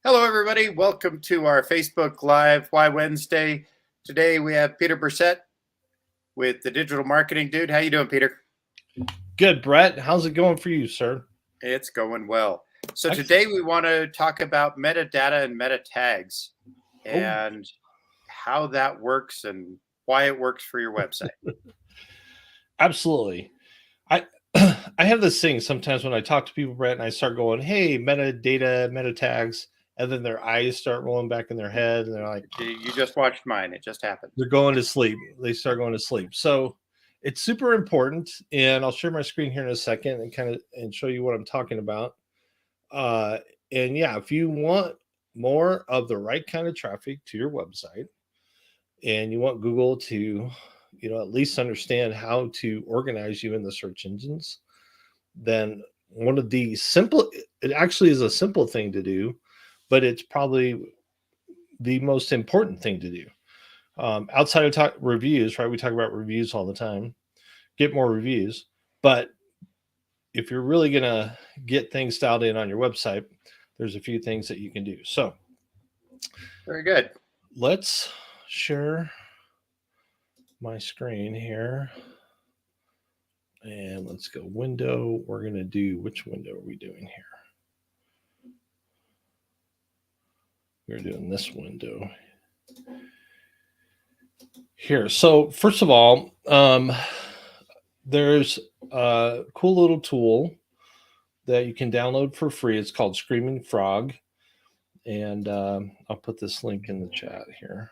Hello, everybody. Welcome to our Facebook Live Why Wednesday. Today we have Peter Brissett with the Digital Marketing Dude. How you doing, Peter? Good, Brett. How's it going for you, sir? It's going well. So Excellent. today we want to talk about metadata and meta tags and how that works and why it works for your website. Absolutely. I I have this thing sometimes when I talk to people, Brett, and I start going, "Hey, metadata, meta tags," and then their eyes start rolling back in their head, and they're like, You just watched mine. It just happened. they're going to sleep. They start going to sleep. So it's super important, and I'll share my screen here in a second and show you what I'm talking about. Uh, and yeah, if you want more of the right kind of traffic to your website, and you want Google to, at least understand how to organize you in the search engines, then one of the simple, it actually is a simple thing to do, but it's probably the most important thing to do. Outside of reviews, right? We talk about reviews all the time. Get more reviews, but if you're really going to get things dialed in on your website, there's a few things that you can do. So, very good. Let's share my screen here. And let's go window. We're going to do, which window are we doing here? We're doing this window here. So first of all, there's a cool little tool that you can download for free. It's called Screaming Frog. And I'll put this link in the chat here.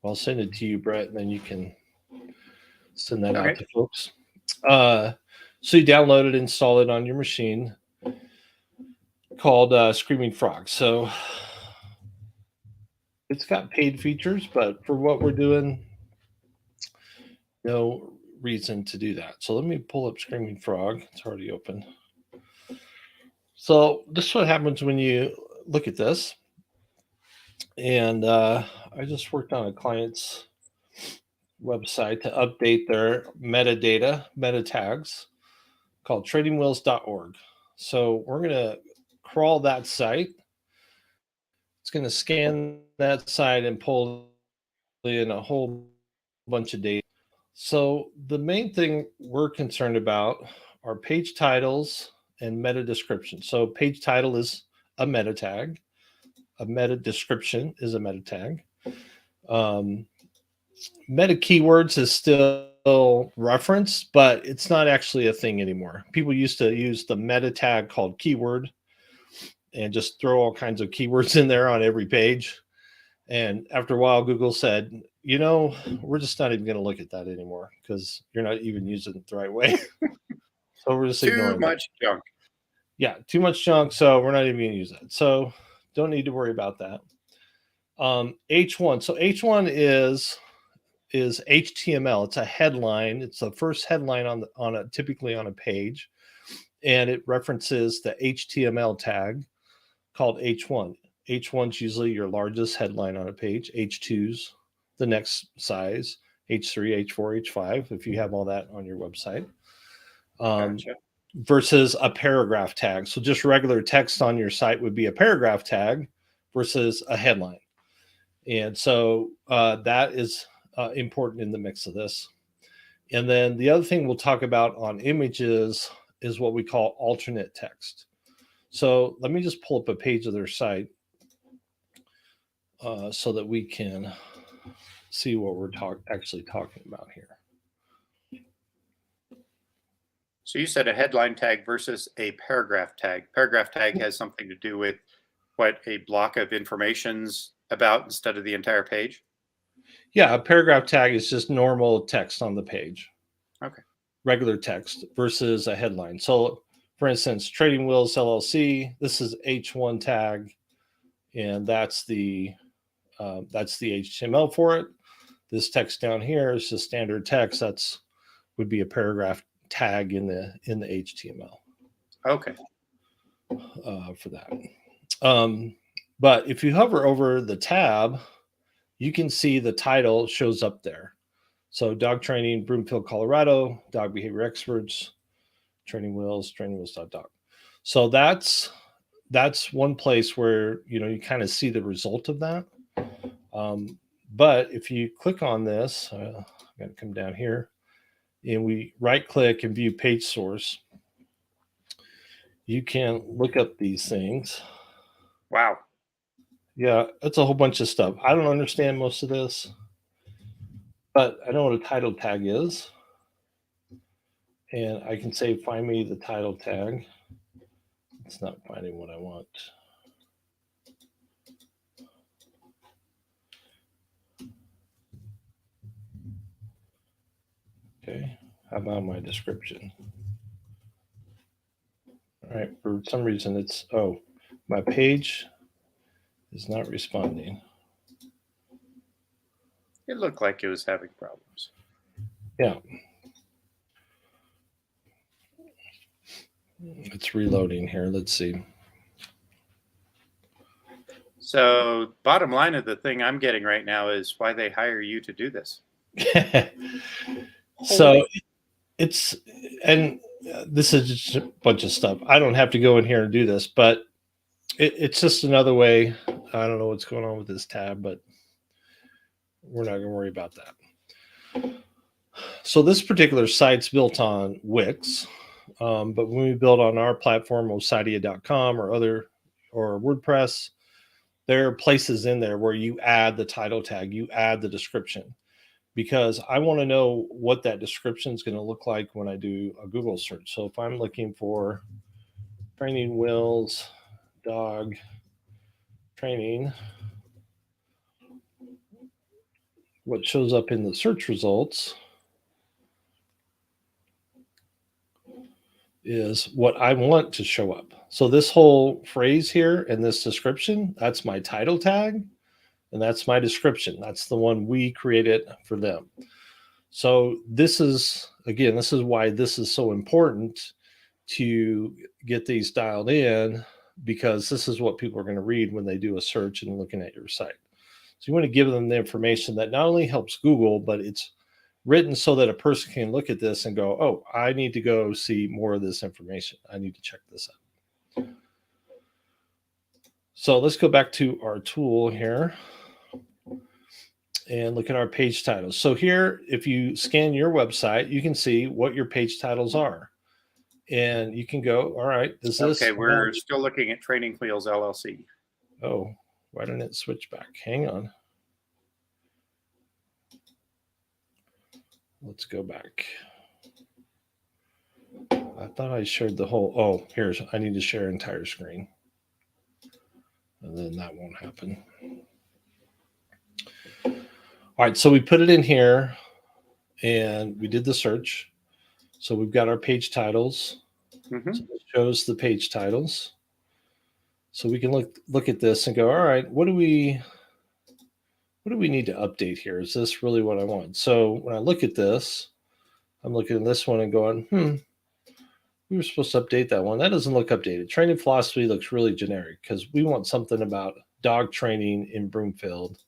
I'll send it to you, Brett, and then you can send that out to folks. So you download it, install it on your machine, called Screaming Frog. So it's got paid features, but for what we're doing, no reason to do that. So let me pull up Screaming Frog. It's already open. So this is what happens when you look at this. And I just worked on a client's website to update their metadata, meta tags, called tradingwheels.org. So we're going to crawl that site. It's going to scan that site and pull in a whole bunch of data. So the main thing we're concerned about are page titles and meta description. So page title is a meta tag. A meta description is a meta tag. Meta keywords is still referenced, but it's not actually a thing anymore. People used to use the meta tag called keyword and just throw all kinds of keywords in there on every page. And after a while, Google said, we're just not even going to look at that anymore because you're not even using it the right way. So we're just ignoring too much junk. Yeah, too much junk. So we're not even going to use that. So don't need to worry about that. H1. So H1 is HTML. It's a headline. It's the first headline typically on a page, and it references the HTML tag called H1. H1's usually your largest headline on a page. H2's the next size. H3, H4, H5, if you have all that on your website. Gotcha. Versus a paragraph tag. So just regular text on your site would be a paragraph tag versus a headline. And so that is important in the mix of this. And then the other thing we'll talk about on images is what we call alternate text. So let me just pull up a page of their site so that we can see what we're actually talking about here. So you said a headline tag versus a paragraph tag. Paragraph tag has something to do with what a block of information's about instead of the entire page? Yeah, a paragraph tag is just normal text on the page. Okay. Regular text versus a headline. So for instance, Trading Wheels LLC, this is H1 tag, and that's the HTML for it. This text down here is just standard text. Would be a paragraph tag in the HTML. Okay. For that. But if you hover over the tab, you can see the title shows up there. So dog training, Broomfield, Colorado, dog behavior experts, training wheels.dog. So that's that's one place where, you kind of see the result of that. But if you click on this, I'm going to come down here and we right click and view page source. You can look up these things. Wow. Yeah, it's a whole bunch of stuff. I don't understand most of this, but I know what a title tag is. And I can say, find me the title tag. It's not finding what I want. Okay, how about my description? All right, for some reason it's, my page is not responding. It looked like it was having problems. Yeah. It's reloading here. Let's see. So bottom line of the thing I'm getting right now is why they hire you to do this. So it's, and this is just a bunch of stuff. I don't have to go in here and do this, but it's just another way. I don't know what's going on with this tab, but we're not going to worry about that. So this particular site's built on Wix, but when we build on our platform, Osidea.com or WordPress, there are places in there where you add the title tag, you add the description, because I want to know what that description is going to look like when I do a Google search. So if I'm looking for training wheels, dog training, what shows up in the search results is what I want to show up. So this whole phrase here and this description, that's my title tag, and that's my description. That's the one we created for them. So this is why this is so important to get these dialed in, because this is what people are going to read when they do a search and looking at your site. So you want to give them the information that not only helps Google, but it's written so that a person can look at this and go, oh, I need to go see more of this information. I need to check this out. So let's go back to our tool here and look at our page titles. So here, if you scan your website, you can see what your page titles are. And you can go, all right, is this... Okay, we're still looking at Training Wheels LLC. Oh, why didn't it switch back? Hang on. Let's go back. I thought I shared the whole, I need to share entire screen. And then that won't happen. All right, so we put it in here and we did the search. So we've got our page titles. Mm-hmm. So it shows the page titles. So we can look at this and go, all right, what do we need to update here? Is this really what I want? So when I look at this, I'm looking at this one and going, we were supposed to update that one. That doesn't look updated. Training philosophy looks really generic because we want something about dog training in Broomfield.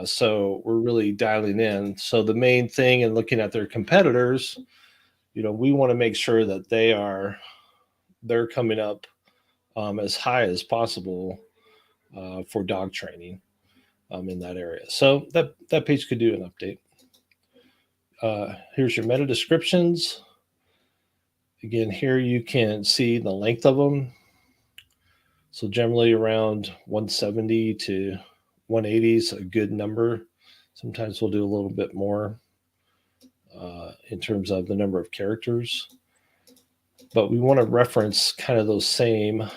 So we're really dialing in. So the main thing in looking at their competitors, we want to make sure that they're coming up as high as possible for dog training in that area. So that page could do an update. Here's your meta descriptions. Again, here you can see the length of them. So generally around 170 to 180 is a good number. Sometimes we'll do a little bit more in terms of the number of characters. But we want to reference kind of those same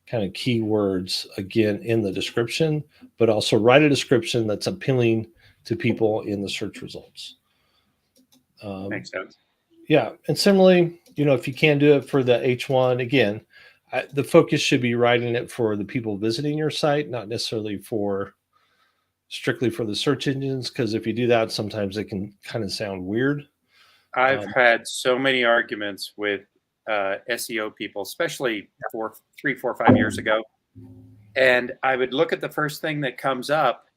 kind of keywords again in the description, but also write a description that's appealing to people in the search results. Makes sense. Yeah. And similarly, if you can do it for the H1, again, the focus should be writing it for the people visiting your site, not necessarily strictly for the search engines, because if you do that, sometimes it can kind of sound weird. I've had so many arguments with SEO people, especially 3, 4, 5 years ago. And I would look at the first thing that comes up,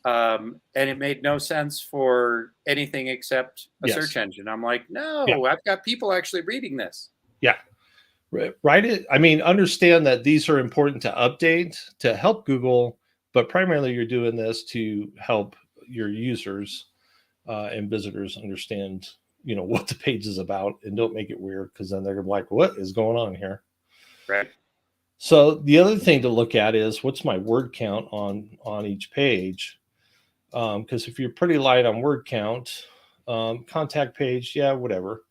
and it made no sense for anything except a search engine. I'm like, no, I've got people actually reading this. Yeah. Write it. I mean, understand that these are important to update to help Google, but primarily you're doing this to help your users and visitors understand, what the page is about, and don't make it weird, because then they're gonna be like, what is going on here? Right. So the other thing to look at is what's my word count on each page, because if you're pretty light on word count, contact page, yeah, whatever.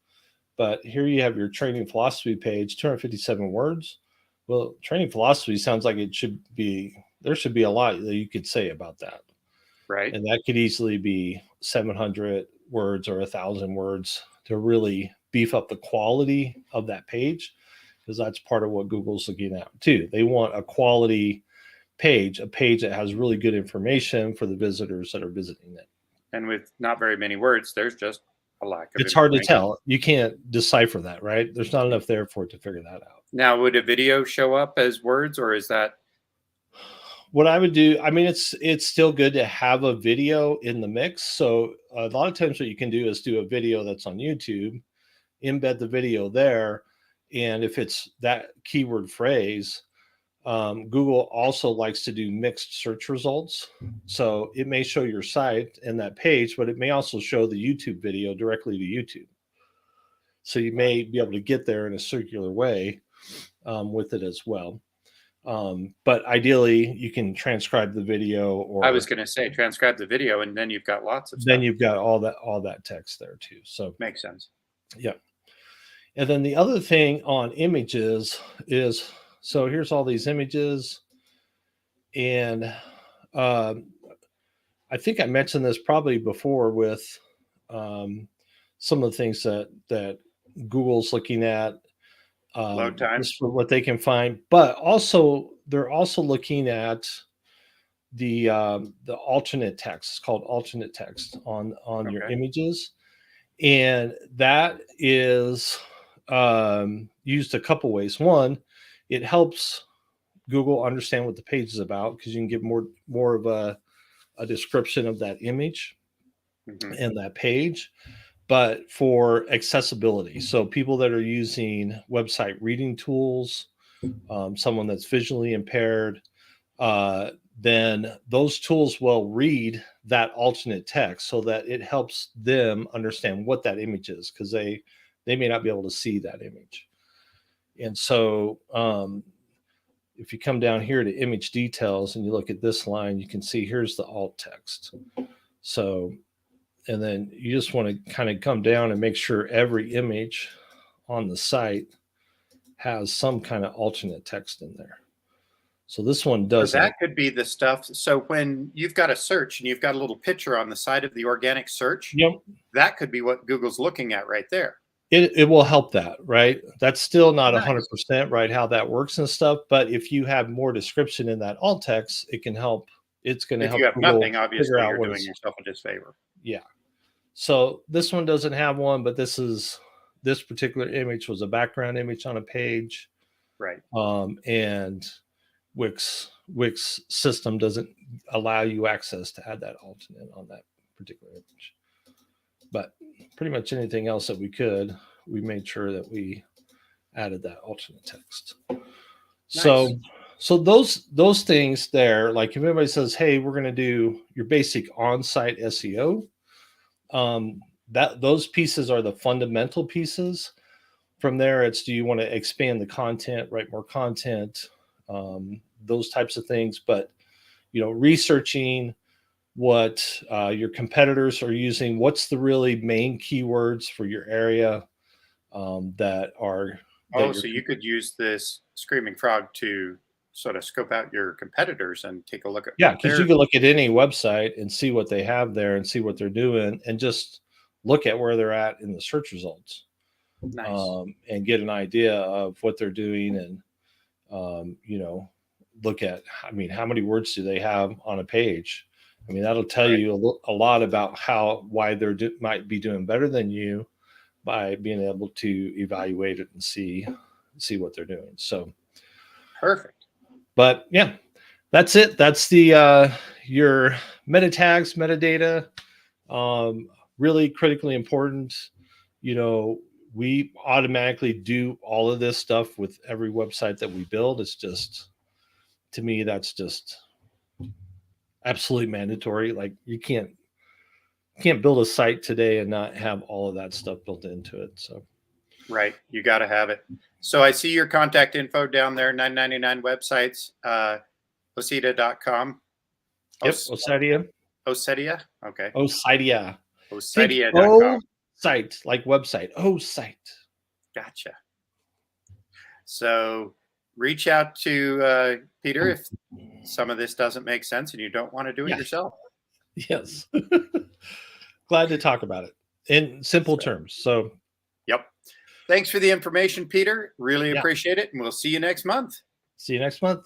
But here you have your training philosophy page, 257 words. Well, training philosophy sounds like there should be a lot that you could say about that. Right. And that could easily be 700 words or 1,000 words to really beef up the quality of that page, because that's part of what Google's looking at too. They want a quality page, a page that has really good information for the visitors that are visiting it. And with not very many words, there's just a lack of It's hard to information. tell. You can't decipher that, right? There's not enough there for it to figure that out. Now, would a video show up as words, or is that What I would do, I mean, it's still good to have a video in the mix. So a lot of times what you can do is do a video that's on YouTube, embed the video there. And if it's that keyword phrase, Google also likes to do mixed search results. So it may show your site and that page, but it may also show the YouTube video directly to YouTube. So you may be able to get there in a circular way with it as well. But ideally, you can transcribe the video, or I was going to say transcribe the video, and then you've got lots of then stuff. you've got all that text there too. So Makes sense. yeah. And then the other thing on images is, so here's all these images, and I think I mentioned this probably before with some of the things that Google's looking at, Load time. just for what they can find, but also they're also looking at the alternate text. It's called alternate text on your Okay. images, and that is used a couple ways. One, it helps Google understand what the page is about, because you can give more of a description of that image Mhm. and that page. But for accessibility, so people that are using website reading tools, someone that's visually impaired, then those tools will read that alternate text so that it helps them understand what that image is, because they may not be able to see that image. And so if you come down here to image details and you look at this line, you can see here's the alt text. So, and then you just want to kind of come down and make sure every image on the site has some kind of alternate text in there. So this one So doesn't. that could be the stuff. So when you've got a search and you've got a little picture on the side of the organic search, Yep. that could be what Google's looking at right there. It will help that, right? That's still not Nice. 100% right how that works and stuff, but if you have more description in that alt text, it can help. It's going to If help you have Google nothing, obviously figure out you're what doing it's. yourself a disfavor. Yeah. So this one doesn't have one, but this particular image was a background image on a page. Right. And Wix system doesn't allow you access to add that alternate on that particular image. But pretty much anything else that we made sure that we added that alternate text. Nice. So those things there, like if anybody says, hey, we're going to do your basic on-site SEO, that those pieces are the fundamental pieces. From there, it's, do you want to expand the content, write more content, those types of things. But researching what your competitors are using, what's the really main keywords for your area that are. So you could use this Screaming Frog to sort of scope out your competitors and take a look at. Yeah, because you can look at any website and see what they have there and see what they're doing, and just look at where they're at in the search results. Nice. And get an idea of what they're doing, and look at, I mean, how many words do they have on a page? I mean, that'll tell you a lot about why they're might be doing better than you, by being able to evaluate it and see what they're doing. So perfect. But yeah, that's it. That's the your meta tags, metadata, really critically important. we automatically do all of this stuff with every website that we build. It's just, to me, that's just absolutely mandatory. Like you can't build a site today and not have all of that stuff built into it. So Right. You got to have it. So I see your contact info down there, 999 websites, Osetia.com. yep, Osetia. Osetia? Okay. Osetia. Osetia.com. Site, like website. Oh, site. Gotcha. So reach out to Peter if some of this doesn't make sense and you don't want to do it yourself. Yes. Glad to talk about it in simple terms. So, yep. Thanks for the information, Peter. Really appreciate it. And we'll see you next month. See you next month.